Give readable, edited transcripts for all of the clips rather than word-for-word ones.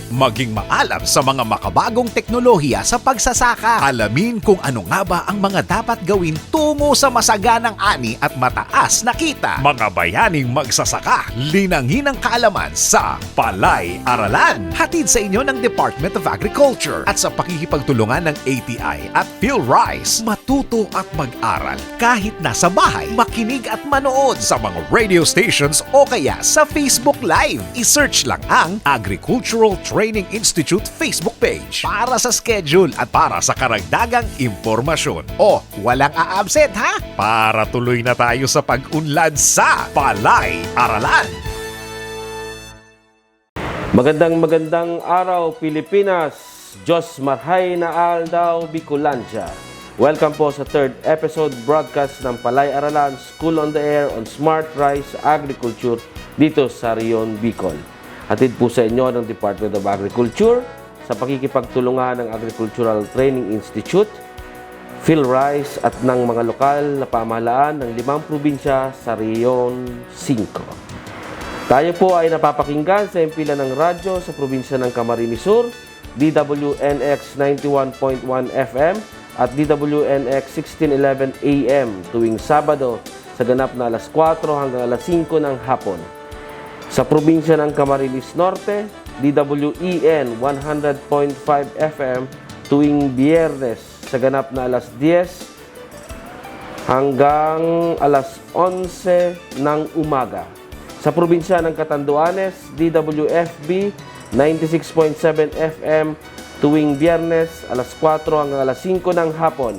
Maging maalam sa mga makabagong teknolohiya sa pagsasaka. Alamin kung ano nga ba ang mga dapat gawin tungo sa masaganang ani at mataas na kita. Mga bayaning magsasaka, linangin ang kaalaman sa Palay Aralan. Hatid sa inyo ng Department of Agriculture at sa pakikipagtulungan ng ATI at PhilRice. Matuto at mag-aral kahit nasa bahay, makinig at manood sa mga radio stations o kaya sa Facebook Live. I-search lang ang Agricultural Training Institute Facebook page para sa schedule at para sa karagdagang impormasyon. O, walang a-absent ha? Para tuloy na tayo sa pag-unlad sa Palay Aralan. Magandang araw Pilipinas. Diyos marhay na aldaw Bicolandia. Welcome po sa third episode broadcast ng Palay Aralan School on the Air on Smart Rice Agriculture dito sa Rion, Bicol. Hatid po sa inyo ng Department of Agriculture sa pakikipagtulungan ng Agricultural Training Institute, PhilRice at ng mga lokal na pamahalaan ng 5 probinsya sa Rion 5. Tayo po ay napapakinggan sa impila ng radyo sa probinsya ng Camarines Sur, DWNX 91.1 FM at DWNX 1611 AM tuwing Sabado sa ganap na alas 4 hanggang alas 5 ng hapon. Sa probinsya ng Camarines Norte, DWEN 100.5 FM tuwing Biyernes sa ganap na alas 10 hanggang alas 11 ng umaga. Sa probinsya ng Catanduanes, DWFB 96.7 FM tuwing Biyernes alas 4 hanggang alas 5 ng hapon.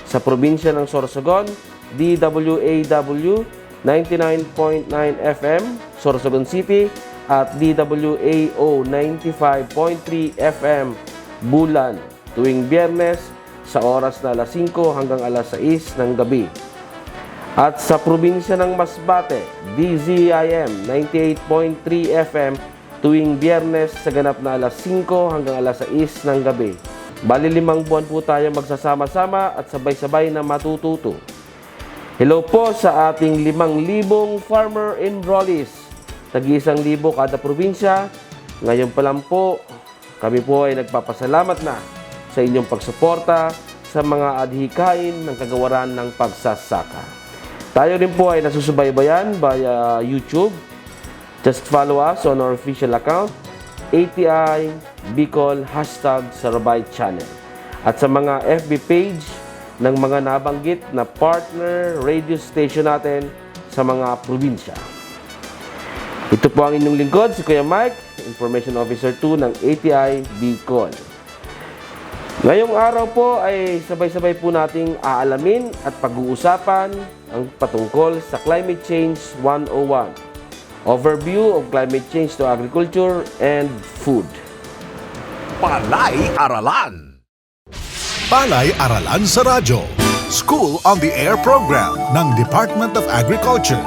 Sa probinsya ng Sorsogon, DWAW 99.9 FM, Sorsogon City at DWAO 95.3 FM, Bulan, tuwing Biyernes sa oras na alas 5 hanggang alas 6 ng gabi. At sa probinsya ng Masbate, DZIM 98.3 FM, tuwing Biyernes sa ganap na alas 5 hanggang alas 6 ng gabi. Bali 5 buwan po tayo magsasama-sama at sabay-sabay na matututo. Hello po sa ating 5,000 farmer enrollees. Tag-1,000 kada probinsya. Ngayon pa lang po, kami po ay nagpapasalamat na sa inyong pagsuporta sa mga adhikain ng kagawaran ng pagsasaka. Tayo rin po ay nasusubaybayan via YouTube. Just follow us on our official account, ATI Bicol #Sarabay Channel. At sa mga FB page ng mga nabanggit na partner radio station natin sa mga probinsya. Ito po ang inyong lingkod, si Kuya Mike, Information Officer 2 ng ATI Bicol. Ngayong araw po ay sabay-sabay po nating aalamin at pag-uusapan ang patungkol sa Climate Change 101. Overview of climate change to agriculture and food. Palay Aralan. Palay Aralan sa Radyo, School on the Air program ng Department of Agriculture.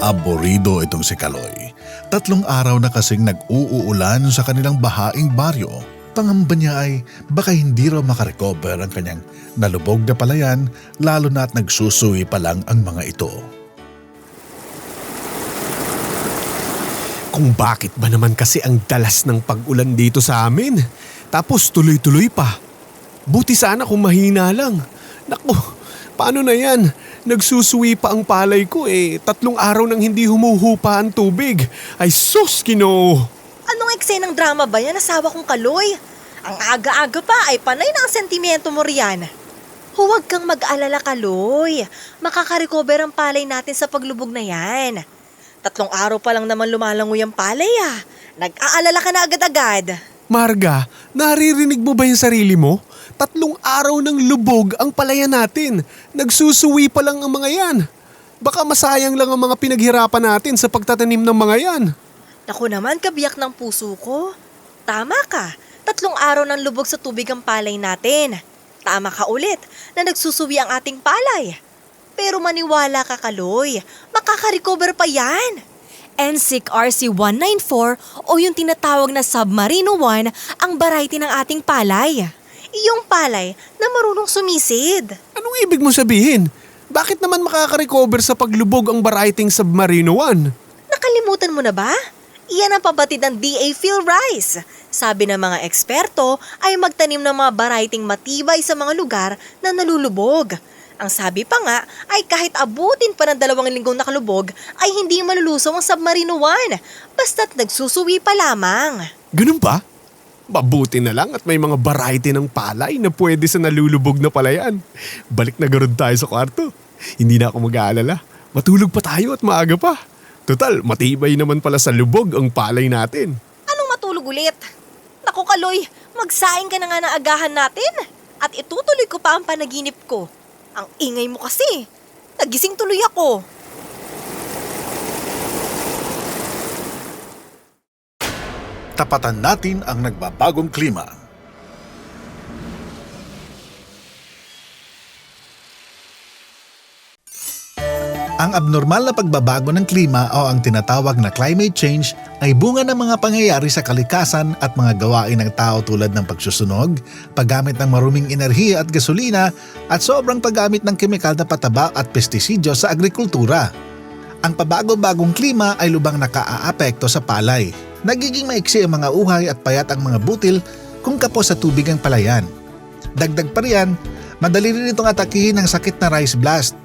Aborido itong si Kaloy. 3 araw na kasing nag-uulan sa kanilang bahaing baryo. Pangamba niya ay baka hindi raw makarecover ang kanyang nalubog na palayan, lalo na at nagsusuwi pa lang ang mga ito. Kung bakit ba naman kasi ang dalas ng pag-ulan dito sa amin? Tapos tuloy-tuloy pa. Buti sana kung mahina lang. Naku, paano na yan? Nagsusuwi pa ang palay ko 3 araw nang hindi humuhupa ang tubig. Ay sus, Ginoo! Anong eksenang drama ba yan, asawa kong Kaloy? Ang aga-aga pa ay panay na ang sentimento mo riyan. Huwag kang mag-alala, Kaloy. Makaka-recover ang palay natin sa paglubog na yan. 3 araw pa lang naman lumalangoy ang palay Nag-aalala ka na agad-agad. Marga, naririnig mo ba yung sarili mo? 3 araw ng lubog ang palayan natin. Nagsusuwi pa lang ang mga yan. Baka masayang lang ang mga pinaghirapan natin sa pagtatanim ng mga yan. Naku naman, kabiyak ng puso ko. Tama ka, 3 araw ng lubog sa tubig ang palay natin. Tama ka ulit na nagsusuwi ang ating palay. Pero maniwala ka, Kaloy, makaka-recover pa yan. NSIC RC194 o yung tinatawag na Submarino 1 ang variety ng ating palay. Iyong palay na marunong sumisid. Anong ibig mo sabihin? Bakit naman makaka-recover sa paglubog ang Bariting Submarino 1? Nakalimutan mo na ba? Iyan ang pabatid ng DA PhilRice. Sabi ng mga eksperto ay magtanim ng mga bariting matibay sa mga lugar na nalulubog. Ang sabi pa nga ay kahit abutin pa ng 2 linggong nakalubog ay hindi malulusong ang Submarino 1 basta't nagsusuwi pa lamang. Ganun ba? Mabuti na lang at may mga variety ng palay na pwede sa nalulubog na palayan. Balik na garod tayo sa kwarto. Hindi na ako mag-aalala. Matulog pa tayo at maaga pa. Total, matibay naman pala sa lubog ang palay natin. Anong matulog ulit? Naku Kaloy, magsaing ka na nga ng agahan natin. At itutuloy ko pa ang panaginip ko. Ang ingay mo kasi. Nagising tuloy ako. Tapatan natin ang nagbabagong klima. Ang abnormal na pagbabago ng klima o ang tinatawag na climate change ay bunga ng mga pangyayari sa kalikasan at mga gawain ng tao tulad ng pagsusunog, paggamit ng maruming enerhiya at gasolina at sobrang paggamit ng kemikal na pataba at pestisidyo sa agrikultura. Ang pabago-bagong klima ay lubang nakaaapekto sa palay. Nagiging maiksi ang mga uhay at payat ang mga butil kung kapos sa tubig ang palayan. Dagdag pa riyan, madali rin itong atakihin ng sakit na rice blast.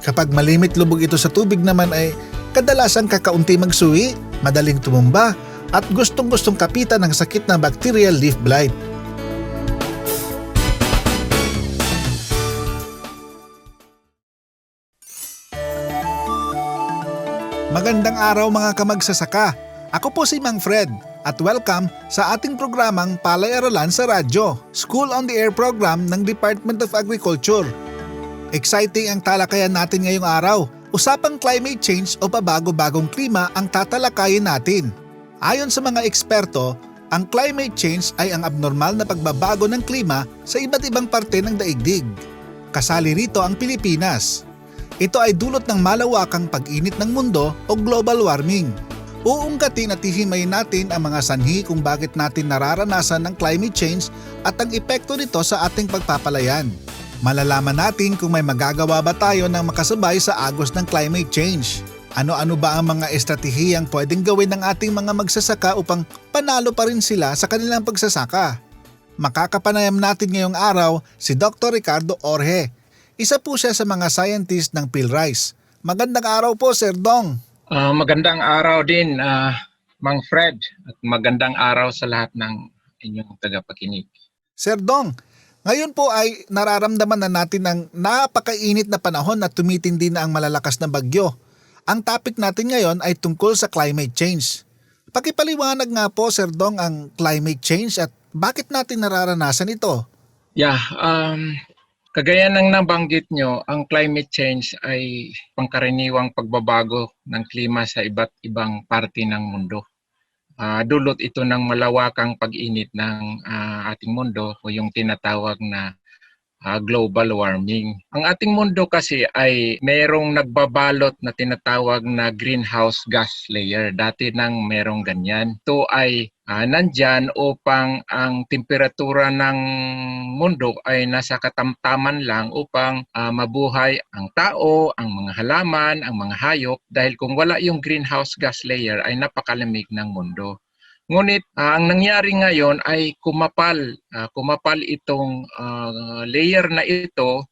Kapag malimit lubog ito sa tubig naman ay kadalasan kakaunti magsuwi, madaling tumumba at gustong-gustong kapitan ng sakit na bacterial leaf blight. Magandang araw mga kamagsasaka. Ako po si Mang Fred at welcome sa ating programang Palay-Aralan sa Radyo, School on the Air program ng Department of Agriculture. Exciting ang talakayan natin ngayong araw. Usapang climate change o pabago-bagong klima ang tatalakayin natin. Ayon sa mga eksperto, ang climate change ay ang abnormal na pagbabago ng klima sa iba't ibang parte ng daigdig. Kasali rito ang Pilipinas. Ito ay dulot ng malawakang pag-init ng mundo o global warming. Uungkatin at hihimayin natin ang mga sanhi kung bakit natin nararanasan ng climate change at ang epekto nito sa ating pagpapalayan. Malalaman natin kung may magagawa ba tayo ng makasabay sa agos ng climate change. Ano-ano ba ang mga estratehiyang pwedeng gawin ng ating mga magsasaka upang panalo pa rin sila sa kanilang pagsasaka? Makakapanayam natin ngayong araw si Dr. Ricardo Orhe. Isa po siya sa mga scientist ng PhilRice. Magandang araw po, Sir Dong. Magandang araw din, Mang Fred, at magandang araw sa lahat ng inyong tagapakinig. Sir Dong, ngayon po ay nararamdaman na natin ang napakainit na panahon at tumitindi na ang malalakas na bagyo. Ang topic natin ngayon ay tungkol sa climate change. Pakipaliwanag nga po, Sir Dong, ang climate change at bakit natin nararanasan ito? Kagaya ng nabanggit nyo, ang climate change ay pangkaraniwang pagbabago ng klima sa iba't ibang parte ng mundo. Dulot ito ng malawakang pag-init ng ating mundo o yung tinatawag na global warming. Ang ating mundo kasi ay mayroong nagbabalot na tinatawag na greenhouse gas layer. Dati nang mayroong ganyan. Ito ay nandyan upang ang temperatura ng mundo ay nasa katamtaman lang upang mabuhay ang tao, ang mga halaman, ang mga hayop. Dahil kung wala yung greenhouse gas layer ay napakalamig ng mundo. Ngunit ang nangyari ngayon ay kumapal itong layer na ito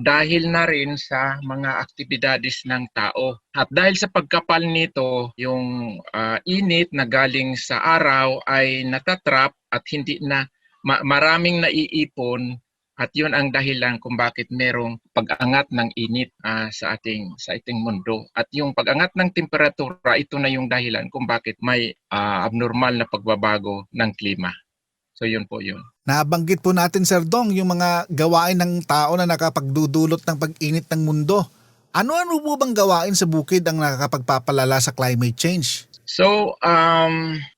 dahil na rin sa mga aktibidades ng tao. At dahil sa pagkapal nito, yung init na galing sa araw ay natatrap at hindi na maraming naiipon. At yun ang dahilan kung bakit merong pag-angat ng init sa ating mundo. At yung pag-angat ng temperatura, ito na yung dahilan kung bakit may abnormal na pagbabago ng klima. So yun po yun. Nabanggit po natin, Sir Dong, yung mga gawain ng tao na nakapagdudulot ng pag-init ng mundo. Ano-ano po bang gawain sa bukid ang nakakapagpapalala sa climate change? So,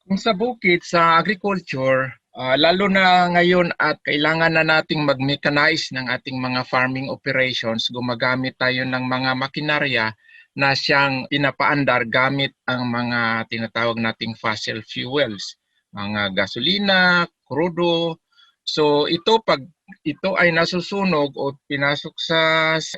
kung sa bukid, sa agriculture, lalo na ngayon at kailangan na nating mag-mechanize ng ating mga farming operations, gumagamit tayo ng mga makinarya na siyang pinapaandar gamit ang mga tinatawag nating fossil fuels, mga gasolina, crudo, So pag ito ay nasusunog o pinasok sa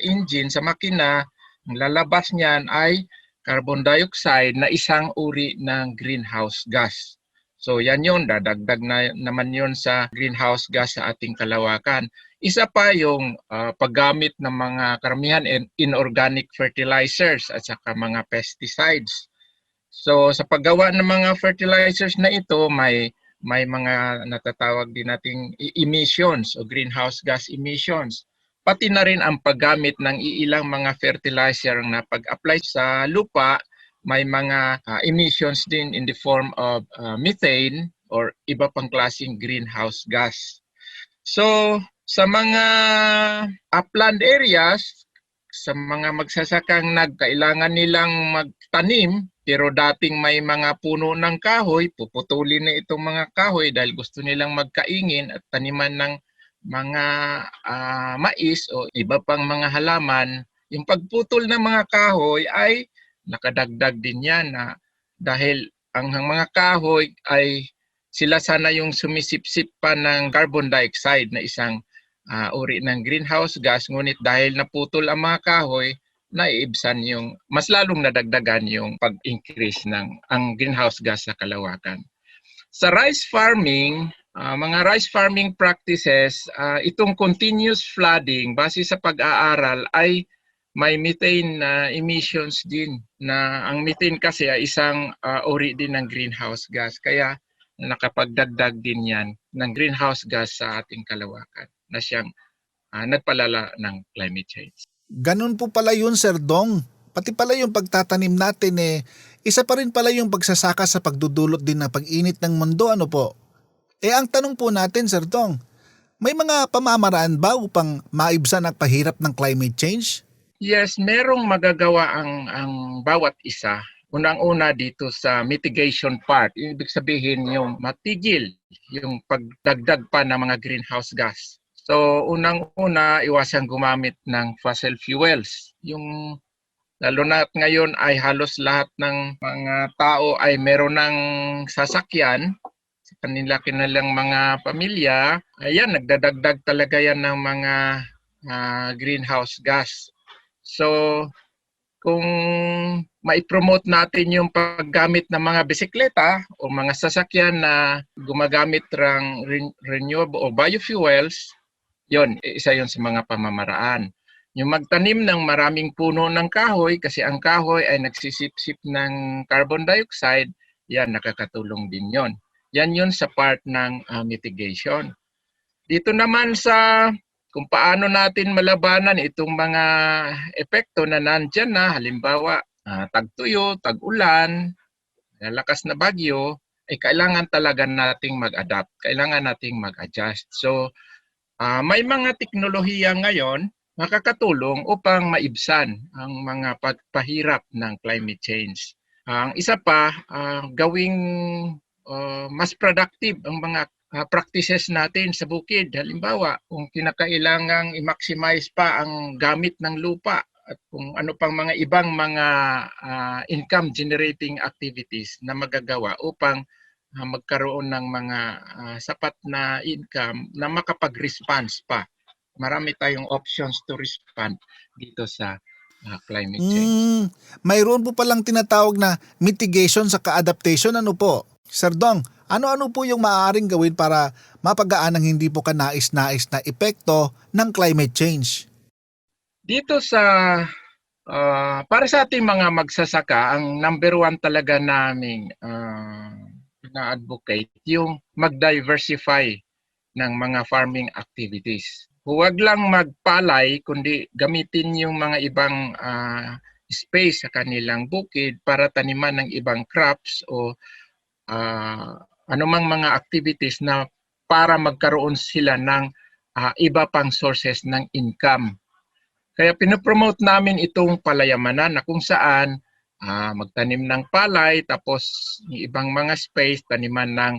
engine, sa makina, ang lalabas niyan ay carbon dioxide na isang uri ng greenhouse gas. So yan yun, dadagdag na naman yun sa greenhouse gas sa ating kalawakan. Isa pa yung paggamit ng mga karamihan inorganic fertilizers at saka mga pesticides. So sa paggawa ng mga fertilizers na ito, may mga natatawag din nating emissions o greenhouse gas emissions. Pati na rin ang paggamit ng iilang mga fertilizer na pag-apply sa lupa, may mga emissions din in the form of methane or iba pang klaseng greenhouse gas. So sa mga upland areas, sa mga magsasakang kailangan nilang magtanim, pero dating may mga puno ng kahoy, puputulin na itong mga kahoy dahil gusto nilang magkaingin at taniman ng mga mais o iba pang mga halaman. Yung pagputol ng mga kahoy ay nakadagdag din yan dahil ang mga kahoy ay sila sana yung sumisipsip pa ng carbon dioxide na isang uri ng greenhouse gas, ngunit dahil naputol ang mga kahoy, naiibsan yung mas lalong nadagdagan yung pag-increase ng ang greenhouse gas sa kalawakan. Sa rice farming, mga rice farming practices, itong continuous flooding base sa pag-aaral ay may methane emissions din, na ang methane kasi ay isang uri din ng greenhouse gas, kaya nakapagdagdag din yan ng greenhouse gas sa ating kalawakan na siyang nagpalala ng climate change. Ganun po pala yun, Sir Dong. Pati pala yung pagtatanim natin isa pa rin pala yung pagsasaka sa pagdudulot din ng pag-init ng mundo, ano po? Ang tanong po natin, Sir Dong, may mga pamamaraan ba upang maibsan ang pahirap ng climate change? Yes, merong magagawa ang bawat isa. Unang-una dito sa mitigation part, ibig sabihin yung matigil yung pagdagdag pa ng mga greenhouse gas. So unang-una, iwasan gumamit ng fossil fuels. Yung lalo na ngayon ay halos lahat ng mga tao ay meron ng sasakyan sa kanilang mga pamilya. Ayan, nagdadagdag talaga yan ng mga greenhouse gas. So kung maipromote natin yung paggamit ng mga bisikleta o mga sasakyan na gumagamit ng renewable o biofuels, yon, isa yon sa mga pamamaraan. Yung magtanim ng maraming puno ng kahoy, kasi ang kahoy ay nagsisipsip ng carbon dioxide, yan, nakakatulong din yon. Yan yun sa part ng mitigation. Dito naman sa kung paano natin malabanan itong mga epekto na nandyan na, halimbawa tagtuyo, tag-ulan, lalakas na bagyo, ay kailangan talaga nating mag-adapt, kailangan nating mag-adjust. So may mga teknolohiya ngayon makakatulong upang maibsan ang mga pagpahirap ng climate change. Ang isa pa, gawing mas productive ang mga practices natin sa bukid. Halimbawa, kung kinakailangang i-maximize pa ang gamit ng lupa at kung ano pang mga ibang mga income generating activities na magagawa upang magkaroon ng mga sapat na income na makapag-response pa. Marami tayong options to respond dito sa climate change. Mayroon po palang tinatawag na mitigation sa adaptation, ano po? Sir Dong, ano-ano po yung maaaring gawin para mapagaan ang hindi po kanais-nais na epekto ng climate change? Dito para sa ating mga magsasaka, ang number one talaga naming na-advocate yung mag-diversify ng mga farming activities. Huwag lang magpalay, kundi gamitin yung mga ibang space sa kanilang bukid para taniman ng ibang crops o anumang mga activities na para magkaroon sila ng iba pang sources ng income. Kaya pinopromote namin itong palayamanan na kung saan magtanim ng palay, tapos yung ibang mga space, taniman ng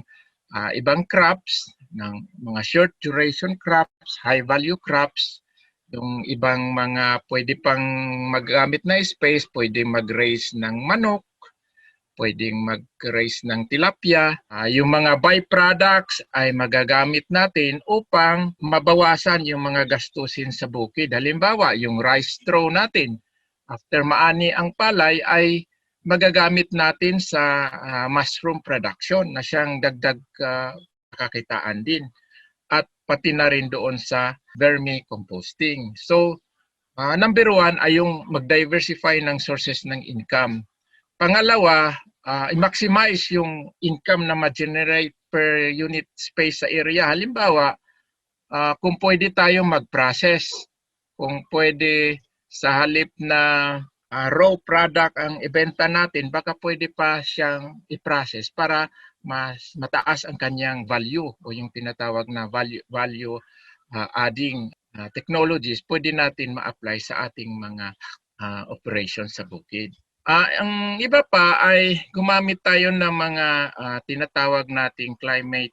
ibang crops, ng mga short duration crops, high value crops, yung ibang mga pwede pang maggamit na space, pwede mag-raise ng manok, pwedeng mag-raise ng tilapia. Yung mga byproducts ay magagamit natin upang mabawasan yung mga gastusin sa bukid. Halimbawa, yung rice straw natin, after maani ang palay ay magagamit natin sa mushroom production na siyang dagdag kakitaan din. At pati na rin doon sa vermicomposting. So, number 1 ay yung mag-diversify ng sources ng income. Pangalawa, i-maximize yung income na ma-generate per unit space sa area. Halimbawa, kung pwede tayo mag-process, kung pwede sa halip na raw product ang ibenta natin, baka pwede pa siyang i-process para mas mataas ang kanyang value o yung tinatawag na value adding technologies pwede natin ma-apply sa ating mga operations sa bukid. Ang iba pa ay gumamit tayo ng mga tinatawag nating climate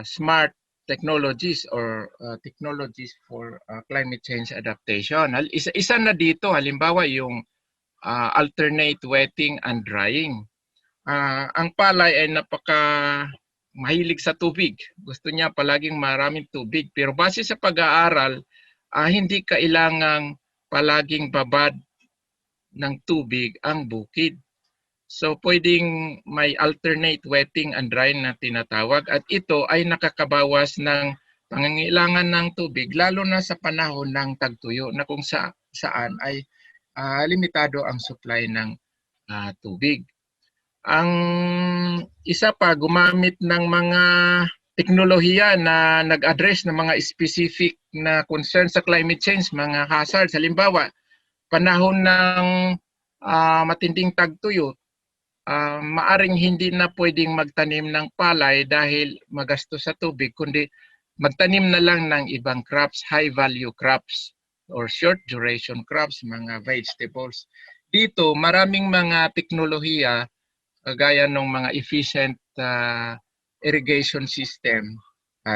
smart technologies or technologies for climate change adaptation. Isa na dito, halimbawa yung alternate wetting and drying. Ang palay ay mahilig sa tubig. Gusto niya palaging maraming tubig. Pero base sa pag-aaral, hindi kailangang palaging babad ng tubig ang bukid. So pwedeng may alternate wetting and drying na tinatawag at ito ay nakakabawas ng pangangailangan ng tubig lalo na sa panahon ng tagtuyo na kung saan ay limitado ang supply ng tubig. Ang isa pa, gumamit ng mga teknolohiya na nag-address ng mga specific na concern sa climate change, mga hazards. Halimbawa, panahon ng matinding tagtuyot, maaring hindi na pwedeng magtanim ng palay dahil magastos sa tubig, kundi magtanim na lang ng ibang crops, high-value crops or short-duration crops, mga vegetables. Dito, maraming mga teknolohiya gaya ng mga efficient irrigation system,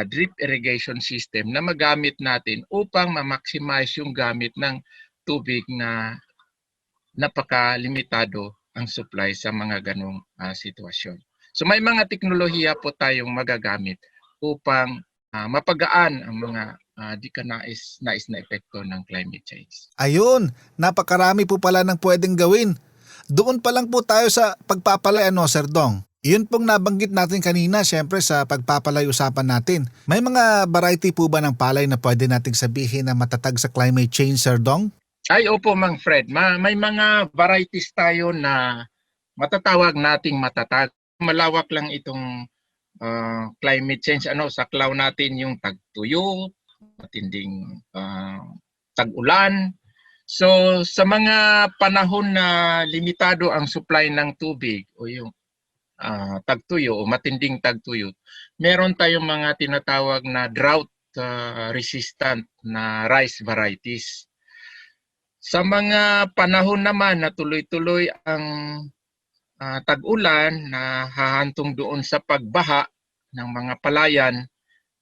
drip irrigation system na magamit natin upang ma-maximize yung gamit ng tubig na napakalimitado ang supply sa mga ganong sitwasyon. So may mga teknolohiya po tayong magagamit upang mapagaan ang mga di ka nais na epekto ng climate change. Ayun, napakarami po pala ng pwedeng gawin. Doon pa lang po tayo sa pagpapalay, Sir Dong. Iyon pong nabanggit natin kanina, syempre sa pagpapalay usapan natin. May mga variety po ba ng palay na pwede nating sabihin na matatag sa climate change, Sir Dong? Ay, opo, Mang Fred. May mga varieties tayo na matatawag nating matatag. Malawak lang itong climate change. Saklaw natin yung tagtuyo, matinding tag-ulan. So sa mga panahon na limitado ang supply ng tubig o yung tagtuyo o matinding tagtuyo, meron tayong mga tinatawag na drought resistant na rice varieties. Sa mga panahon naman na tuloy-tuloy ang tag-ulan na hahantong doon sa pagbaha ng mga palayan,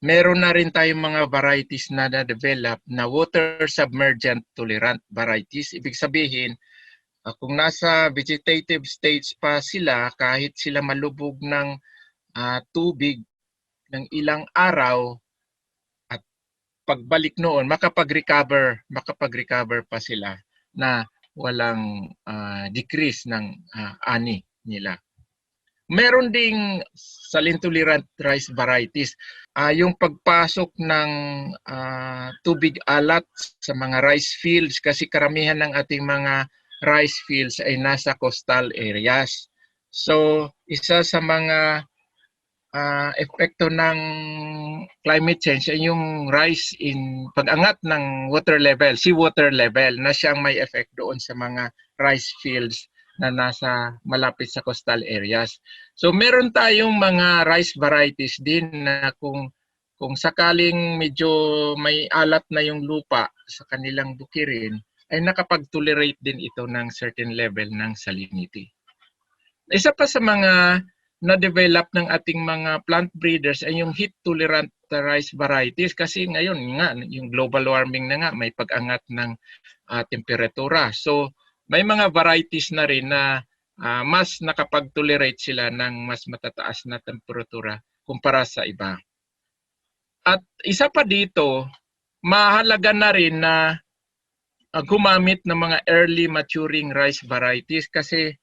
meron na rin tayong mga varieties na na-develop na water submergent tolerant varieties. Ibig sabihin, kung nasa vegetative stage pa sila, kahit sila malubog ng tubig ng ilang araw, at pagbalik noon, makapag-recover pa sila na walang decrease ng ani nila. Meron ding saline-tolerant rice varieties. Yung pagpasok ng tubig alat sa mga rice fields kasi karamihan ng ating mga rice fields ay nasa coastal areas. So, isa sa mga epekto ng climate change ay yung rise in pag-angat ng water level, seawater level na siyang may effect doon sa mga rice fields na nasa malapit sa coastal areas. So meron tayong mga rice varieties din na kung sakaling medyo may alat na yung lupa sa kanilang bukirin, ay nakapag-tolerate din ito ng certain level ng salinity. Isa pa sa mga na-develop ng ating mga plant breeders ay yung heat-tolerant rice varieties kasi ngayon nga, yung global warming na nga, may pag-angat ng temperatura. So may mga varieties na rin na mas nakapag-tolerate sila ng mas matataas na temperatura kumpara sa iba. At isa pa dito, mahalaga na rin na gumamit ng mga early maturing rice varieties kasi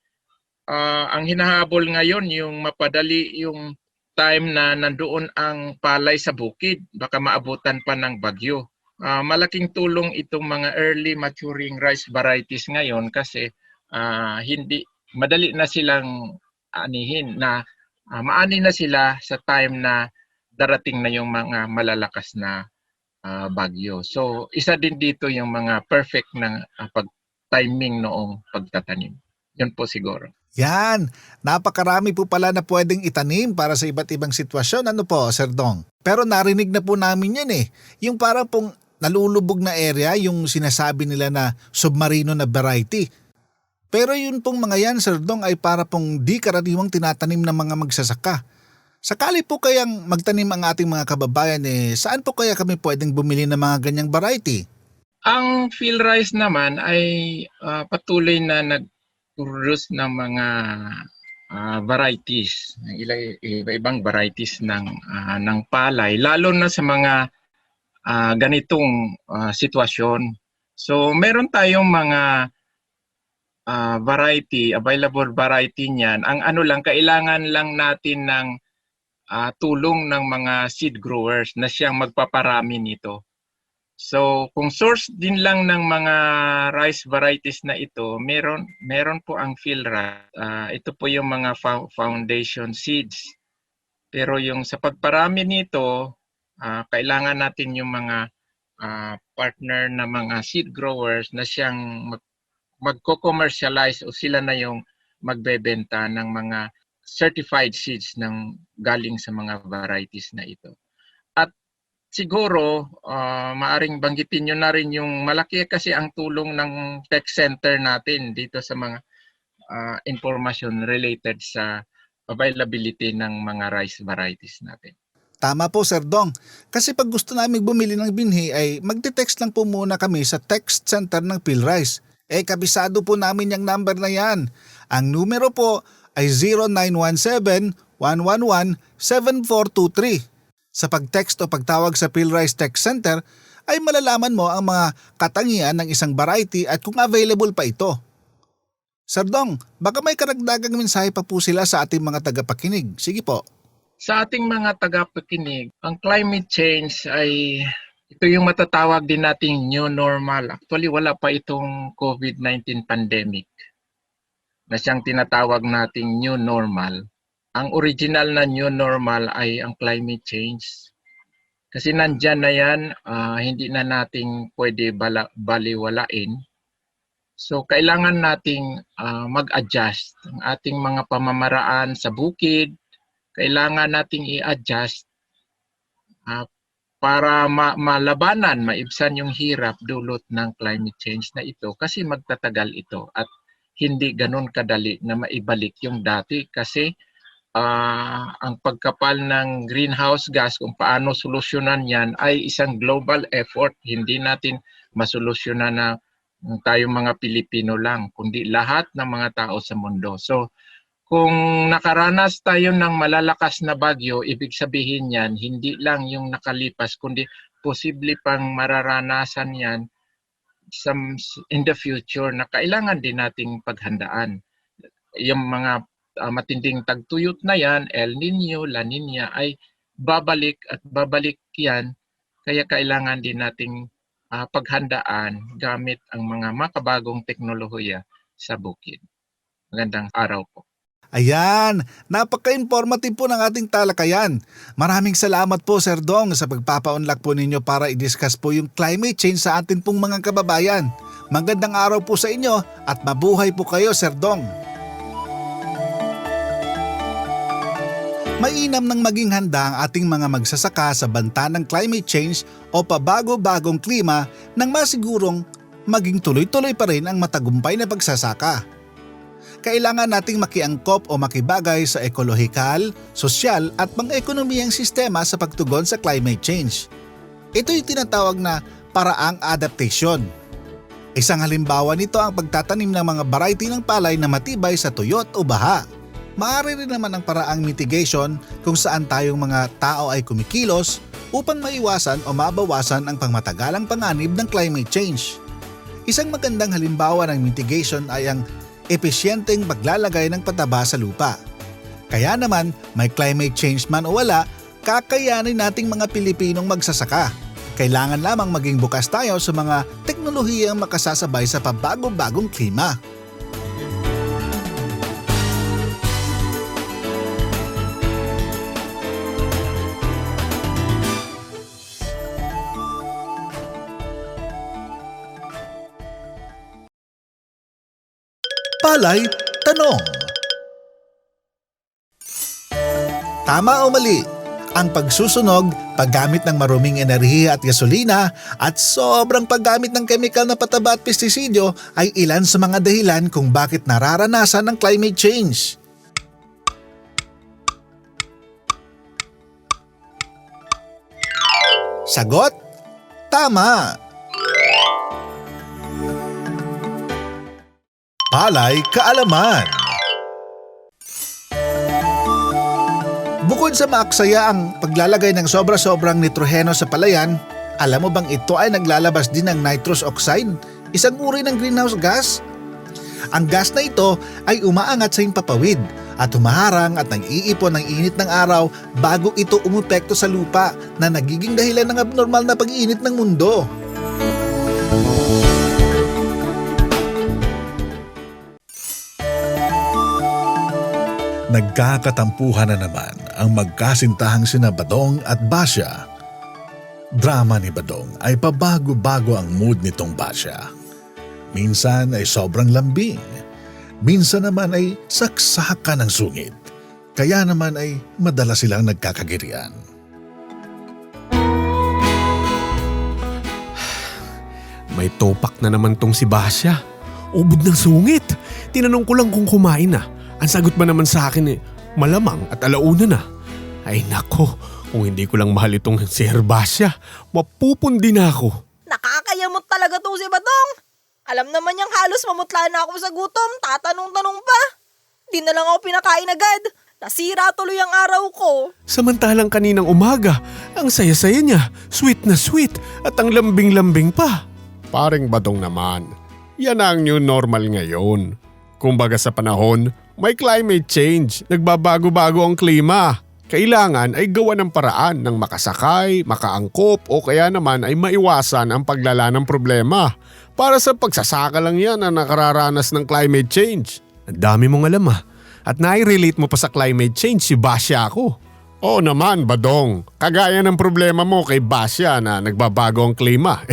ang hinahabol ngayon yung mapadali yung time na nandoon ang palay sa bukid, baka maabutan pa ng bagyo. Malaking tulong itong mga early maturing rice varieties ngayon kasi hindi madali na silang anihin na maani na sila sa time na darating na yung mga malalakas na bagyo. So isa din dito yung mga perfect na pag-timing noong pagtatanim. Yun po siguro. Yan, napakarami po pala na pwedeng itanim para sa iba't ibang sitwasyon. Ano po, Sir Dong? Pero narinig na po namin yan eh. Yung parang pong nalulubog na area, yung sinasabi nila na submarino na variety. Pero yun pong mga yan, Sir Dong, ay para pong di karaniwang tinatanim ng mga magsasaka. Sakali po kayang magtanim ang ating mga kababayan, saan po kaya kami pwedeng bumili ng mga ganyang variety? Ang field rice naman ay patuloy na nag-produce ng mga varieties, iba-ibang varieties ng palay, lalo na sa mga ganitong sitwasyon. So meron tayong mga available variety niyan. Ang ano lang, kailangan lang natin ng tulong ng mga seed growers na siyang magpaparami nito. So kung source din lang ng mga rice varieties na ito, meron po ang field rice. Ito po yung mga foundation seeds. Pero yung sa pagparami nito, kailangan natin yung mga partner na mga seed growers na siyang magko-commercialize o sila na yung magbebenta ng mga certified seeds ng galing sa mga varieties na ito. At siguro, maaring banggitin nyo na rin yung malaki kasi ang tulong ng tech center natin dito sa mga information related sa availability ng mga rice varieties natin. Tama po, Sir Dong. Kasi pag gusto namin bumili ng binhi ay magte-text lang po muna kami sa text center ng PhilRice. Kabisado po namin yung number na yan. Ang numero po ay 0917-111-7423. Sa pag-text o pagtawag sa PhilRice Text Center ay malalaman mo ang mga katangian ng isang variety at kung available pa ito. Sir Dong, baka may karagdagang mensahe pa po sila sa ating mga tagapakinig. Sige po. Sa ating mga tagapakinig, ang climate change ay ito yung matatawag din nating new normal. Actually, wala pa itong COVID-19 pandemic na siyang tinatawag nating new normal. Ang original na new normal ay ang climate change. Kasi nandyan na yan, hindi na nating pwede baliwalain. So, kailangan nating mag-adjust ang ating mga pamamaraan sa bukid. Kailangan nating i-adjust para malabanan, maibsan yung hirap dulot ng climate change na ito kasi magtatagal ito at hindi ganun kadali na maibalik yung dati kasi ang pagkapal ng greenhouse gas kung paano solusyonan yan ay isang global effort. Hindi natin masolusyonan na tayong mga Pilipino lang, kundi lahat ng mga tao sa mundo. So, kung nakaranas tayo ng malalakas na bagyo, ibig sabihin yan, hindi lang yung nakalipas, kundi posible pang mararanasan yan in the future na kailangan din nating paghandaan. Yung mga matinding tagtuyot na yan, El Nino, La Nina, ay babalik at babalik yan. Kaya kailangan din nating paghandaan gamit ang mga makabagong teknolohiya sa bukid. Magandang araw po. Ayan, napaka-informative po ng ating talakayan. Maraming salamat po, Sir Dong, sa pagpapaunlak po ninyo para i-discuss po yung climate change sa atin pong mga kababayan. Magandang araw po sa inyo at mabuhay po kayo, Sir Dong. Mainam nang maging handa ang ating mga magsasaka sa banta ng climate change o pabago-bagong klima nang masigurong maging tuloy-tuloy pa rin ang matagumpay na pagsasaka. Kailangan nating makiangkop o makibagay sa ekolohikal, sosyal at pang-ekonomiyang sistema sa pagtugon sa climate change. Ito yung tinatawag na paraang adaptation. Isang halimbawa nito ang pagtatanim ng mga variety ng palay na matibay sa tuyot o baha. Maaari rin naman ang paraang mitigation kung saan tayong mga tao ay kumikilos upang maiwasan o mabawasan ang pangmatagalang panganib ng climate change. Isang magandang halimbawa ng mitigation ay ang epesyenteng paglalagay ng pataba sa lupa. Kaya naman, may climate change man o wala, kakayanin nating mga Pilipinong magsasaka. Kailangan lamang maging bukas tayo sa mga teknolohiyang makasasabay sa pabago-bagong klima. Palay Tanong. Tama o mali? Ang pagsusunog, paggamit ng maruming enerhiya at gasolina at sobrang paggamit ng kemikal na pataba at pestisidyo ay ilan sa mga dahilan kung bakit nararanasan ang climate change. Sagot? Tama! Palay Kaalaman. Bukod sa maaksaya ang paglalagay ng sobra-sobrang nitroheno sa palayan, alam mo bang ito ay naglalabas din ng nitrous oxide, isang uri ng greenhouse gas? Ang gas na ito ay umaangat sa himpapawid at humaharang at nag-iipon ng init ng araw bago ito umepekto sa lupa na nagiging dahilan ng abnormal na pag-iinit ng mundo. Nagkakatampuhan na naman ang magkasintahang sina Badong at Basya. Drama ni Badong ay pabago-bago ang mood nitong Basya. Minsan ay sobrang lambing, minsan naman ay saksakan ng sungit. Kaya naman ay madalas silang nagkakagirian. May topak na naman tong si Basya. Ubod ng sungit. Tinanong ko lang kung kumain na. Ang sagot ba naman sa akin malamang at alauna na. Ay nako, kung hindi ko lang mahal itong si Basya, mapupundi na ako. Nakakayamot talaga to si Badong. Alam naman niyang halos mamutla na ako sa gutom, tatanong-tanong pa. Di na lang ako pinakain agad. Nasira tuloy ang araw ko. Samantalang kaninang umaga, ang saya-saya niya, sweet na sweet at ang lambing-lambing pa. Paring Badong naman, yan ang new normal ngayon. Kumbaga sa panahon, may climate change, nagbabago-bago ang klima. Kailangan ay gawa ng paraan ng makasakay, makaangkop o kaya naman ay maiwasan ang paglala ng problema. Para sa pagsasaka lang yan ang nakararanas ng climate change. Ang dami mong alam at nai-relate mo pa sa climate change si Basya ako. Oo naman Badong, kagaya ng problema mo kay Basya na nagbabago ang klima.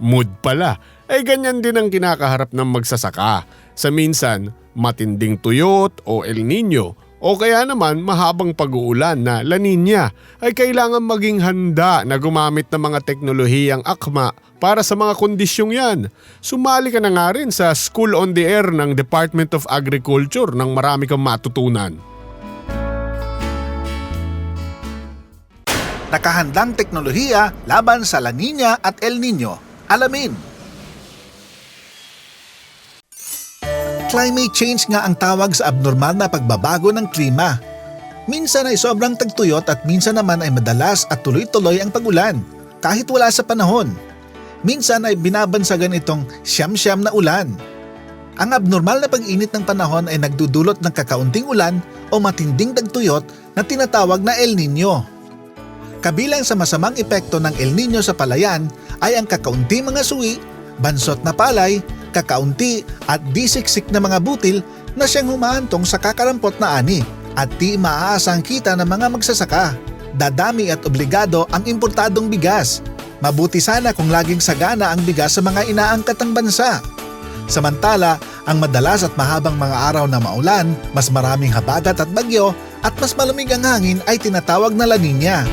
Mood pala. Ay ganyan din ang kinakaharap ng magsasaka. Sa minsan, matinding tuyot o El Nino o kaya naman mahabang pag-uulan na La Nina ay kailangan maging handa na gumamit ng mga teknolohiyang akma para sa mga kondisyong yan. Sumali ka na nga rin sa School on the Air ng Department of Agriculture nang marami kang matutunan. Nakahandang teknolohiya laban sa La Nina at El Nino. Alamin! Climate change nga ang tawag sa abnormal na pagbabago ng klima. Minsan ay sobrang tagtuyot at minsan naman ay madalas at tuloy-tuloy ang pagulan, kahit wala sa panahon. Minsan ay binabansagan itong siyam-siyam na ulan. Ang abnormal na pag-init ng panahon ay nagdudulot ng kakaunting ulan o matinding tagtuyot na tinatawag na El Nino. Kabilang sa masamang epekto ng El Nino sa palayan ay ang kakaunting mga suwi, bansot na palay, kakaunti at disiksik na mga butil na siyang humahantong sa kakarampot na ani at di maaasang kita ng mga magsasaka. Dadami at obligado ang importadong bigas. Mabuti sana kung laging sagana ang bigas sa mga inaangkatang bansa. Samantala, ang madalas at mahabang mga araw na maulan, mas maraming habagat at bagyo at mas malamig ang hangin ay tinatawag na La Nina.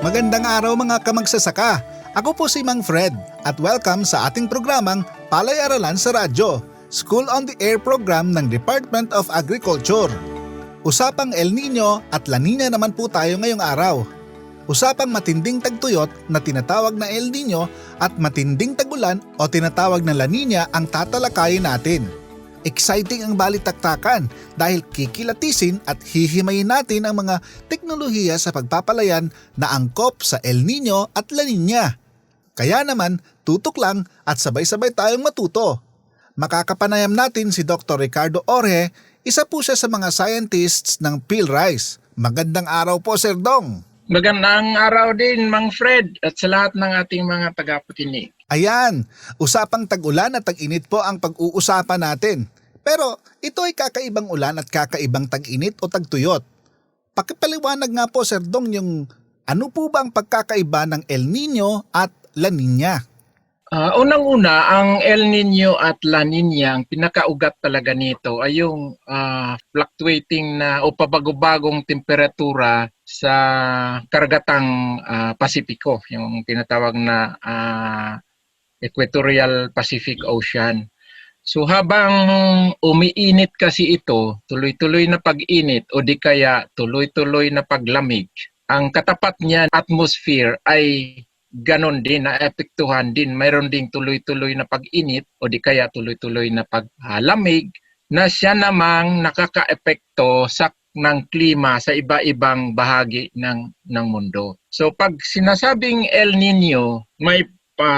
Magandang araw mga kamagsasaka. Ako po si Mang Fred at welcome sa ating programang Palay-Aralan sa Radyo, School on the Air program ng Department of Agriculture. Usapang El Nino at La Nina naman po tayo ngayong araw. Usapang matinding tagtuyot na tinatawag na El Nino at matinding tagulan o tinatawag na La Nina ang tatalakayin natin. Exciting ang balitaktakan dahil kikilatisin at hihimayin natin ang mga teknolohiya sa pagpapalayan na angkop sa El Nino at La Nina. Kaya naman, tutok lang at sabay-sabay tayong matuto. Makakapanayam natin si Dr. Ricardo Orhe, isa po siya sa mga scientists ng PhilRise. Magandang araw po, Sir Dong. Magandang araw din, Mang Fred, at sa lahat ng ating mga tagapakinig. Ayan, usapang tag-ulan at tag-init po ang pag-uusapan natin. Pero ito ay kakaibang ulan at kakaibang tag-init o tagtuyot. Pakipaliwanag nga po, Sir Dong, yung ano po ba ang pagkakaiba ng El Nino at La Nina? Unang-una, ang El Nino at La Nina, ang pinakaugat talaga nito ay yung fluctuating na o pabago-bagong temperatura sa karagatang Pasipiko, yung tinatawag na Equatorial Pacific Ocean. So habang umiinit kasi ito, tuloy-tuloy na pag-init o di kaya tuloy-tuloy na paglamig, ang katapat niya atmosphere ay ganon din, naapektuhan din. Mayroon ding tuloy-tuloy na pag-init o di kaya tuloy-tuloy na paglamig na siya namang nakaka-epekto ng klima sa iba-ibang bahagi ng mundo. So pag sinasabing El Nino, may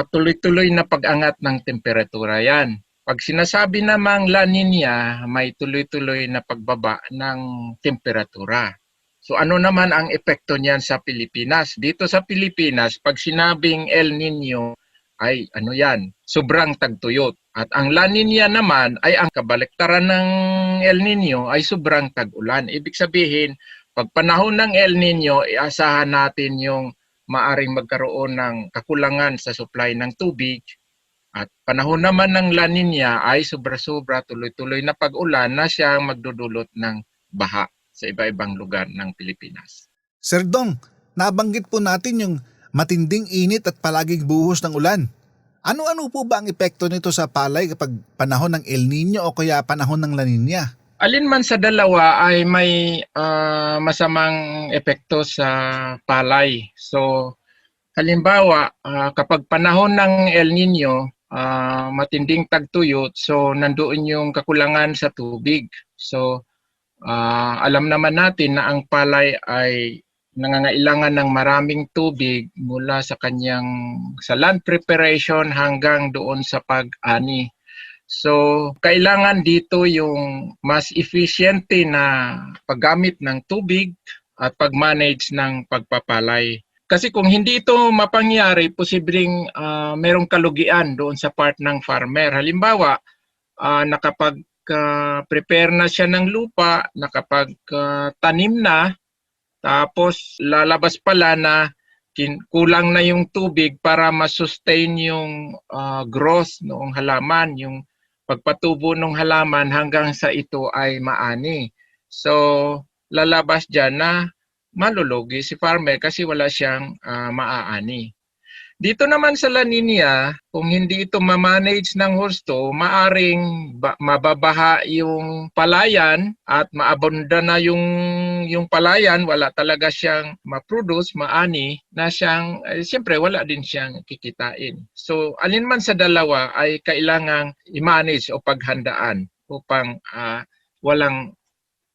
tuloy-tuloy na pag-angat ng temperatura yan. Pag sinasabi namang La Nina, may tuloy-tuloy na pagbaba ng temperatura. So ano naman ang epekto niyan sa Pilipinas? Dito sa Pilipinas, pag sinabing El Nino ay ano yan, sobrang tagtuyot. At ang La Nina naman ay ang kabaliktaran ng El Nino ay sobrang tag-ulan. Ibig sabihin, pag panahon ng El Nino, iasahan natin yung maaring magkaroon ng kakulangan sa supply ng tubig. At panahon naman ng La Nina ay sobra-sobra, tuloy-tuloy na pag-ulan na siyang magdudulot ng baha sa iba-ibang lugar ng Pilipinas. Sir Dong, nabanggit po natin yung matinding init at palaging buhos ng ulan. Ano-ano po ba ang epekto nito sa palay kapag panahon ng El Nino o kaya panahon ng La Nina? Alin man sa dalawa ay may masamang epekto sa palay. So halimbawa, kapag panahon ng El Nino, matinding tagtuyot, so nandoon yung kakulangan sa tubig. So alam naman natin na ang palay ay nangangailangan ng maraming tubig mula sa sa land preparation hanggang doon sa pag-ani. So kailangan dito yung mas efficiente na paggamit ng tubig at pag-manage ng pagpapalay. Kasi kung hindi ito mapangyari, posibleng merong kalugian doon sa part ng farmer. Halimbawa, prepare na siya ng lupa, nakapag-tanim na, tapos lalabas pala na kulang na yung tubig para ma-sustain yung growth ng halaman, yung pagpatubo ng halaman hanggang sa ito ay maani. So, lalabas dyan na malulugi si farmer kasi wala siyang maaani. Dito naman sa La Nina, kung hindi ito ma-manage ng husto, maaring mababaha yung palayan at maabunda na yung palayan, wala talaga siyang ma-produce, maani, na siyang, siyempre wala din siyang kikitain. So, alin man sa dalawa ay kailangang i-manage o paghandaan upang walang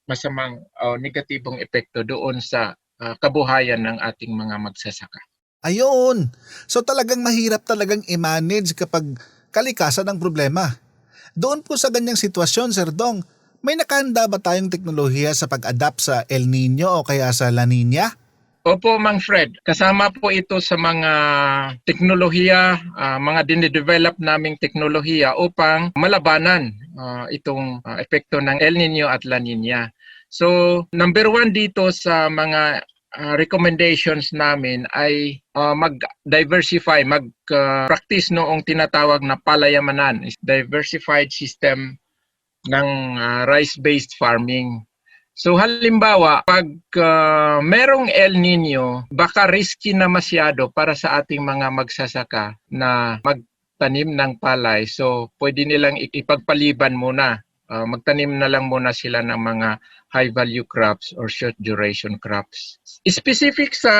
masamang negatibong epekto doon sa kabuhayan ng ating mga magsasaka. Ayun! So talagang mahirap talagang i-manage kapag kalikasan ang problema. Doon po sa ganyang sitwasyon, Sir Dong, may nakahanda ba tayong teknolohiya sa pag-adapt sa El Nino o kaya sa La Nina? Opo, Mang Fred. Kasama po ito sa mga teknolohiya, mga dinidevelop naming teknolohiya upang malabanan itong epekto ng El Nino at La Nina. So, number one dito sa mga recommendations namin ay mag-diversify, mag-practice noong tinatawag na palayamanan, diversified system ng rice-based farming. So halimbawa, pag merong El Nino, baka risky na masyado para sa ating mga magsasaka na magtanim ng palay. So pwede nilang ipagpaliban muna magtanim na lang muna sila ng mga high value crops or short duration crops. Specific sa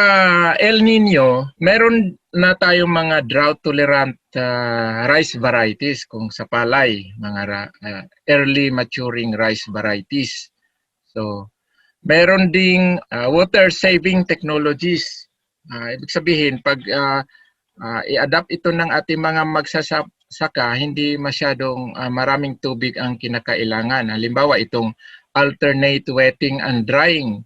El Nino, meron na tayong mga drought tolerant rice varieties kung sa palay, mga early maturing rice varieties. So, meron ding water saving technologies. Ibig sabihin, pag i-adapt ito ng ating mga magsasaka, hindi masyadong maraming tubig ang kinakailangan. Halimbawa, itong alternate wetting and drying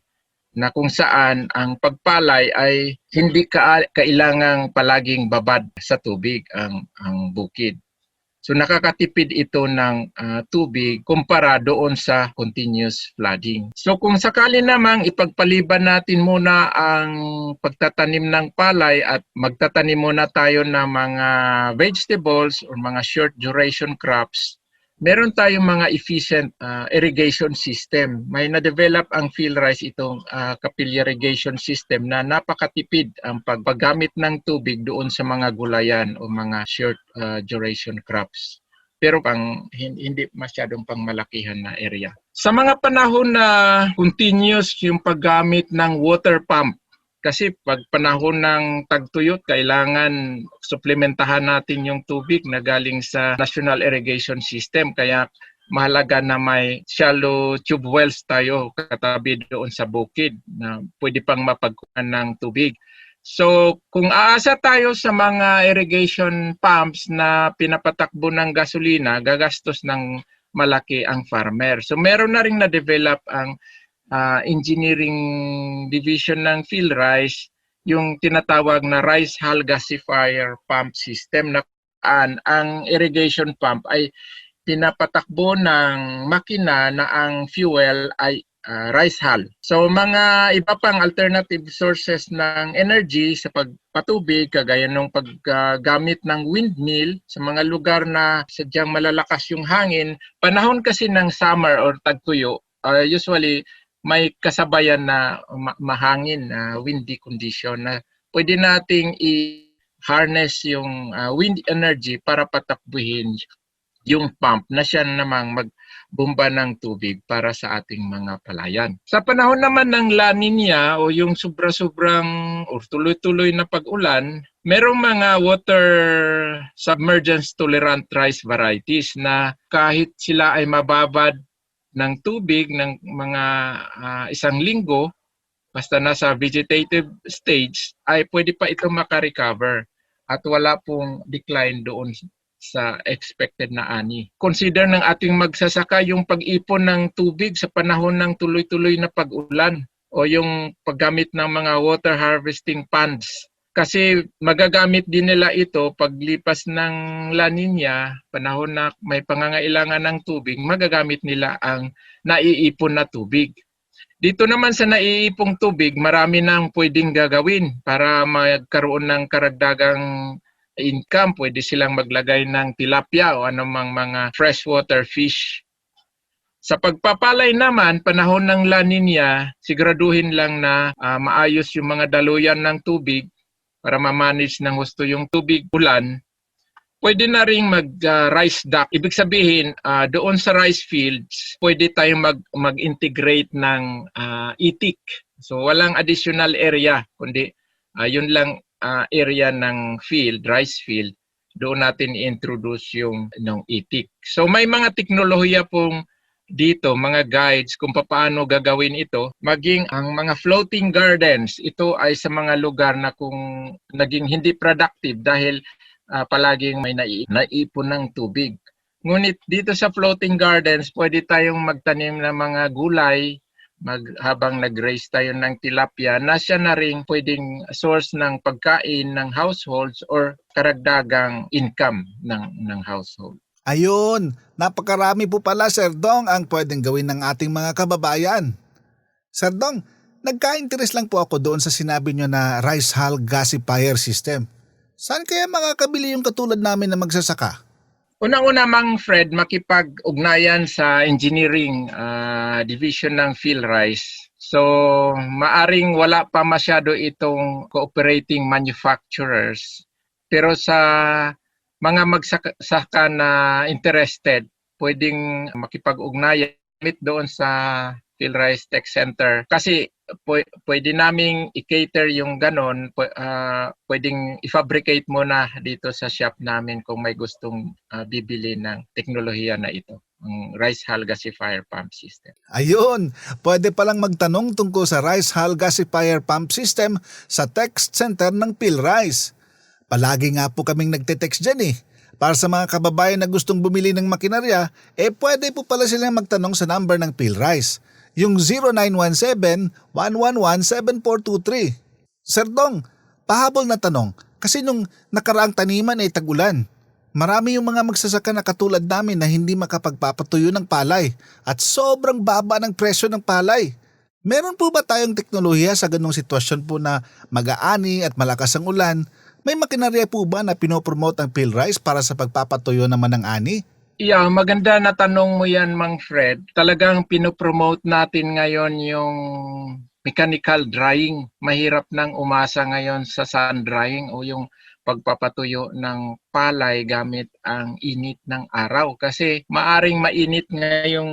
na kung saan ang pagpalay ay hindi kailangang palaging babad sa tubig ang bukid. So nakakatipid ito ng tubig kumpara doon sa continuous flooding. So kung sakali namang ipagpaliban natin muna ang pagtatanim ng palay at magtatanim muna tayo ng mga vegetables or mga short duration crops, meron tayong mga efficient irrigation system. May na-develop ang PhilRice itong capillary irrigation system na napakatipid ang paggamit ng tubig doon sa mga gulayan o mga short duration crops. Pero hindi masyadong pangmalakihan na area. Sa mga panahon na continuous yung paggamit ng water pump, kasi pag panahon ng tagtuyot, kailangan suplementahan natin yung tubig na galing sa National Irrigation System. Kaya mahalaga na may shallow tube wells tayo katabi doon sa bukid na pwede pang mapagkuhan ng tubig. So kung aasa tayo sa mga irrigation pumps na pinapatakbo ng gasolina, gagastos ng malaki ang farmer. So meron na rin na-develop ang engineering division ng PhilRice, yung tinatawag na rice hull gasifier pump system na ang irrigation pump ay pinapatakbo ng makina na ang fuel ay rice hull. So mga iba pang alternative sources ng energy sa pagpatubig kagaya ng paggamit ng windmill sa mga lugar na sadyang malalakas yung hangin, panahon kasi ng summer or tagtuyo, usually may kasabayan na mahangin, windy condition na pwede nating i-harness yung wind energy para patakbuhin yung pump na siya namang magbomba ng tubig para sa ating mga palayan. Sa panahon naman ng La Nina o yung sobra-sobrang o tuloy-tuloy na pag-ulan, merong mga water submergence tolerant rice varieties na kahit sila ay mababad ng tubig ng mga isang linggo, basta nasa vegetative stage, ay pwede pa ito makarecover at wala pong decline doon sa expected na ani. Consider ng ating magsasaka yung pag-ipon ng tubig sa panahon ng tuloy-tuloy na pag-ulan o yung paggamit ng mga water harvesting ponds. Kasi magagamit din nila ito paglipas ng La Nina, panahon na may pangangailangan ng tubig, magagamit nila ang naiipon na tubig. Dito naman sa naiipong tubig, marami nang pwedeng gagawin para magkaroon ng karagdagang income. Pwede silang maglagay ng tilapia o anumang mga freshwater fish. Sa pagpapalay naman, panahon ng La Nina, siguraduhin lang na maayos yung mga daluyan ng tubig para ma-manage ng gusto yung tubig ulan. Pwede na rin mag-rice duct. Ibig sabihin, doon sa rice fields, pwede tayong mag-integrate ng itik. So walang additional area, kundi yun lang area ng field, rice field. Doon natin i-introduce yung itik. So may mga teknolohiya pong dito, mga guides kung paano gagawin ito, maging ang mga floating gardens, ito ay sa mga lugar na kung naging hindi productive dahil palaging may naipon ng tubig. Ngunit dito sa floating gardens, pwede tayong magtanim ng mga gulay habang nag-raise tayo ng tilapia na siya na rin pwedeng source ng pagkain ng households or karagdagang income ng household. Ayun, napakarami po pala, Sir Dong, ang pwedeng gawin ng ating mga kababayan. Sir Dong, nagka-interest lang po ako doon sa sinabi nyo na rice hull gasifier system. Saan kaya makakabili yung katulad namin na magsasaka? Unang-una, Mang Fred, makipag-ugnayan sa engineering division ng PhilRice. So, maaring wala pa masyado itong cooperating manufacturers. Pero sa mga magsasaka na interested, pwedeng makipag-ugnayan doon sa PhilRice Tech Center kasi pwede naming i-cater yung ganon, pwedeng i-fabricate mo na dito sa shop namin kung may gustong bibili ng teknolohiya na ito, ang Rice Hull Gasifier Pump System. Ayun, pwede palang magtanong tungkol sa Rice Hull Gasifier Pump System sa text center ng PhilRice. Palagi nga po kaming nagte-text dyan Para sa mga kababayan na gustong bumili ng makinarya, pwede po pala silang magtanong sa number ng PhilRice, yung 0917-111-7423. Sir Dong, pahabol na tanong, kasi nung nakaraang taniman ay tag-ulan. Marami yung mga magsasaka na katulad namin na hindi makapagpapatuyo ng palay at sobrang baba ng presyo ng palay. Meron po ba tayong teknolohiya sa ganong sitwasyon po na mag-aani at malakas ang ulan? May makinarya po ba na pinopromote ang PhilRice para sa pagpapatuyo naman ng ani? Yeah, maganda na tanong mo yan, Mang Fred. Talagang pinopromote natin ngayon yung mechanical drying. Mahirap nang umasa ngayon sa sun drying o yung pagpapatuyo ng palay gamit ang init ng araw. Kasi maaring mainit ngayong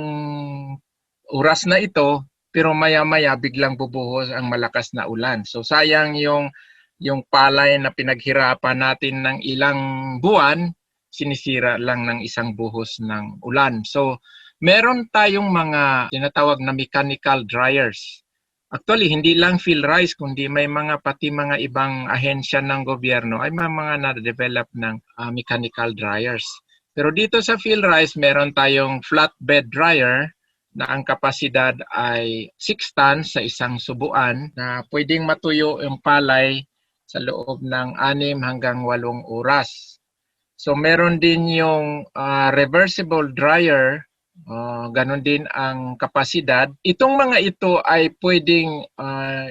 oras na ito, pero maya-maya biglang bubuhos ang malakas na ulan. So sayang yung palay na pinaghirapan natin ng ilang buwan, sinisira lang ng isang buhos ng ulan. So, meron tayong mga tinatawag na mechanical dryers. Actually, hindi lang PhilRice, kundi may pati mga ibang ahensya ng gobyerno ay may mga na-develop ng mechanical dryers. Pero dito sa PhilRice, meron tayong flatbed dryer na ang kapasidad ay 6 tons sa isang subuan na pwedeng matuyo yung palay sa loob ng 6 hanggang 8 oras. So meron din yung reversible dryer, ganun din ang kapasidad. Itong mga ito ay pwedeng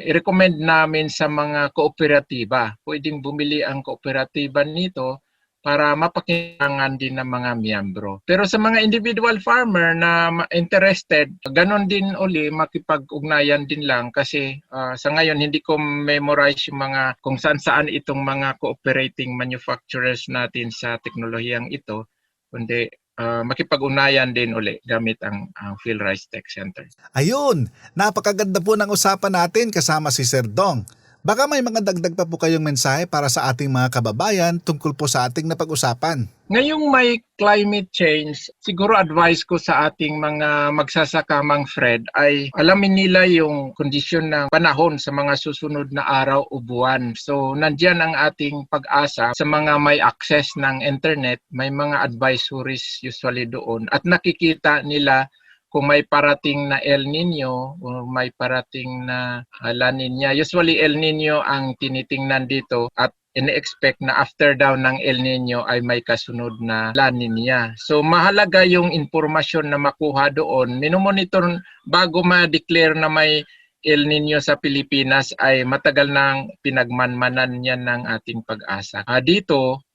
i-recommend namin sa mga kooperatiba. Pwedeng bumili ang kooperatiba nito para mapakinangan din ng mga miyembro. Pero sa mga individual farmer na interested, ganun din uli, makipag-ugnayan din lang kasi sa ngayon hindi ko memorize yung mga kung saan itong mga cooperating manufacturers natin sa teknolohiyang ito, kundi makipag-ugnayan din uli gamit ang PhilRice Tech Center. Ayun, napakaganda po ng usapan natin kasama si Sir Dong. Baka may mga dagdag pa po kayong mensahe para sa ating mga kababayan tungkol po sa ating napag-usapan. Ngayong may climate change, siguro advice ko sa ating mga magsasaka, Mang Fred, ay alamin nila yung kondisyon ng panahon sa mga susunod na araw o buwan. So, nandyan ang ating pag-asa sa mga may access ng internet, may mga advisories usually doon at nakikita nila kung may parating na El Nino o may parating na La Nina. Usually El Nino ang tinitingnan dito at ine-expect na after daw ng El Nino ay may kasunod na La Nina. So mahalaga yung impormasyon na makuha doon. Minomonitor bago ma-declare na may El Nino sa Pilipinas ay matagal nang pinagmanmanan yan ng ating pag-asa. Dito,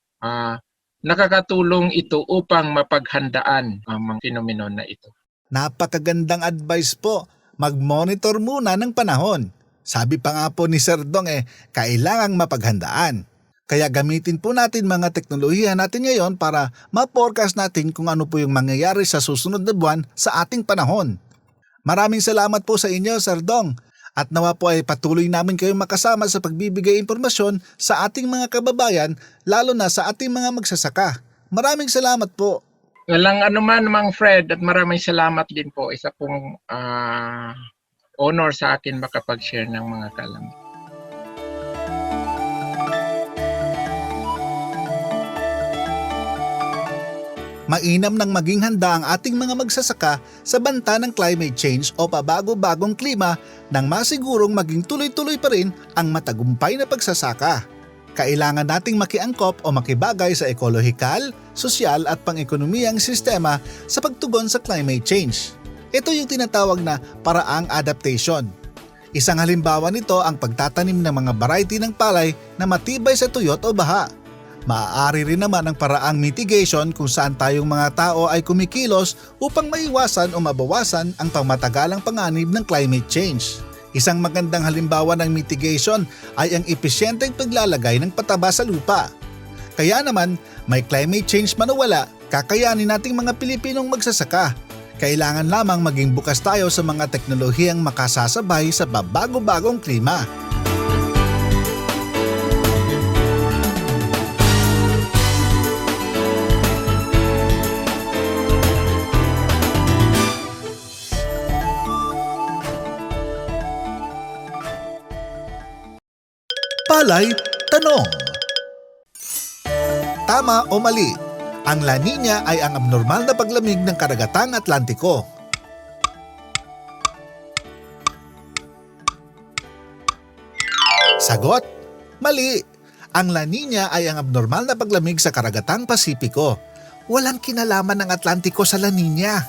nakakatulong ito upang mapaghandaan ang mga phenomenon na ito. Napakagandang advice po, mag-monitor muna ng panahon. Sabi pa nga po ni Sir Dong kailangang mapaghandaan. Kaya gamitin po natin mga teknolohiya natin ngayon para ma-forecast natin kung ano po yung mangyayari sa susunod na buwan sa ating panahon. Maraming salamat po sa inyo, Sir Dong. At nawa po ay patuloy namin kayong makasama sa pagbibigay impormasyon sa ating mga kababayan, lalo na sa ating mga magsasaka. Maraming salamat po. Walang anuman, Mang Fred, at maraming salamat din po. Isa pong honor sa akin makapag-share ng mga kaalaman. Mainam nang maging handa ang ating mga magsasaka sa banta ng climate change o pabago-bagong klima nang masigurong maging tuloy-tuloy pa rin ang matagumpay na pagsasaka. Kailangan nating makiangkop o makibagay sa ekolohikal, sosyal at pang-ekonomiyang sistema sa pagtugon sa climate change. Ito yung tinatawag na paraang adaptation. Isang halimbawa nito ang pagtatanim ng mga variety ng palay na matibay sa tuyot o baha. Maaari rin naman ang paraang mitigation kung saan tayong mga tao ay kumikilos upang maiwasan o mabawasan ang pangmatagalang panganib ng climate change. Isang magandang halimbawa ng mitigation ay ang epesyenteng paglalagay ng pataba sa lupa. Kaya naman, may climate change man o wala, kakayanin nating mga Pilipinong magsasaka. Kailangan lamang maging bukas tayo sa mga teknolohiyang makasasabay sa babago-bagong klima. Palay Tanong. Tama o mali? Ang La Nina ay ang abnormal na paglamig ng karagatang Atlantiko. Sagot: mali. Ang La Nina ay ang abnormal na paglamig sa karagatang Pasipiko. Walang kinalaman ng Atlantiko sa La Nina.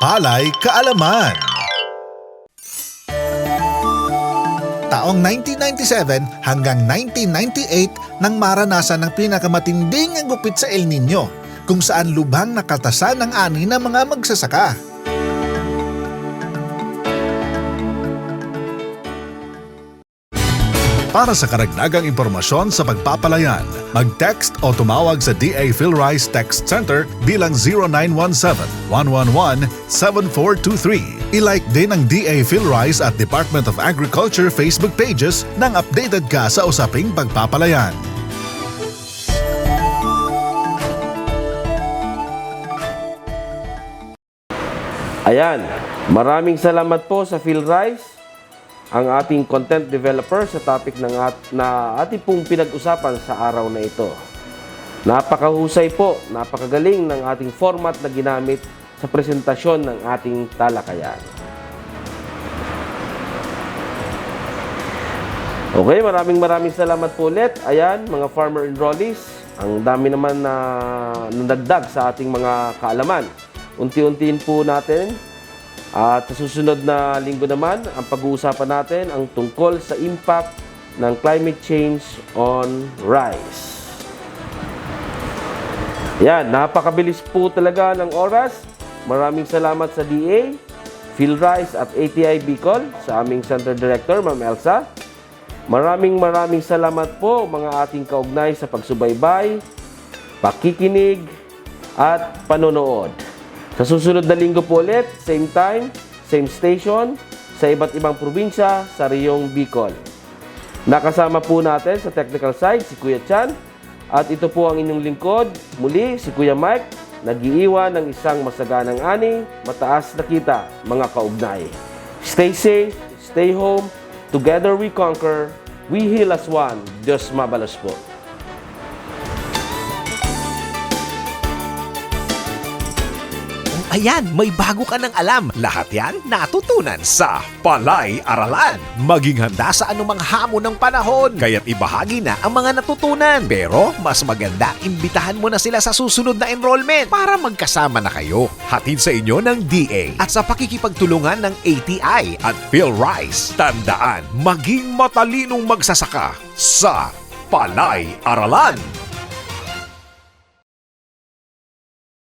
Palay Kaalaman. Taong 1997 hanggang 1998 nang maranasan ng pinakamatinding gupit sa El Nino, kung saan lubhang nakaltasan ng ani ng mga magsasaka. Para sa karagdagang impormasyon sa pagpapalayan, mag-text o tumawag sa DA PhilRice Text Center bilang 0917-111-7423. I-like din ang DA PhilRice at Department of Agriculture Facebook pages nang updated ka sa usaping pagpapalayan. Ayan, maraming salamat po sa PhilRice, ang ating content developer sa topic na ating pong pinag-usapan sa araw na ito. Napakahusay po, napakagaling ng ating format na ginamit sa presentasyon ng ating talakayan. Okay, maraming salamat po ulit. Ayan, mga farmer enrollees, ang dami naman na nadagdag sa ating mga kaalaman. Unti-untiin po natin. At sa susunod na linggo naman, ang pag-uusapan natin ang tungkol sa impact ng climate change on rice. Yan, napakabilis po talaga ng oras. Maraming salamat sa DA, PhilRice at ATI Bicol, sa aming Center Director, Ma'am Elsa. Maraming salamat po mga ating kaugnay sa pagsubaybay, pakikinig at panonood. Sa susunod na linggo po ulit, same time, same station, sa iba't ibang probinsya sa Riyong Bicol. Nakasama po natin sa technical side si Kuya Chan, at ito po ang inyong lingkod, muli si Kuya Mike, nag-iiwan ng isang masaganang ani, mataas na kita, mga kaugnay. Stay safe, stay home, together we conquer, we heal as one. Diyos mabalos po. Ayan, may bago ka ng alam. Lahat yan natutunan sa Palay Aralan. Maging handa sa anumang hamon ng panahon, kaya't ibahagi na ang mga natutunan. Pero mas maganda, imbitahan mo na sila sa susunod na enrollment para magkasama na kayo. Hatid sa inyo ng DA at sa pakikipagtulungan ng ATI at PhilRice. Tandaan, maging matalinong magsasaka sa Palay Aralan.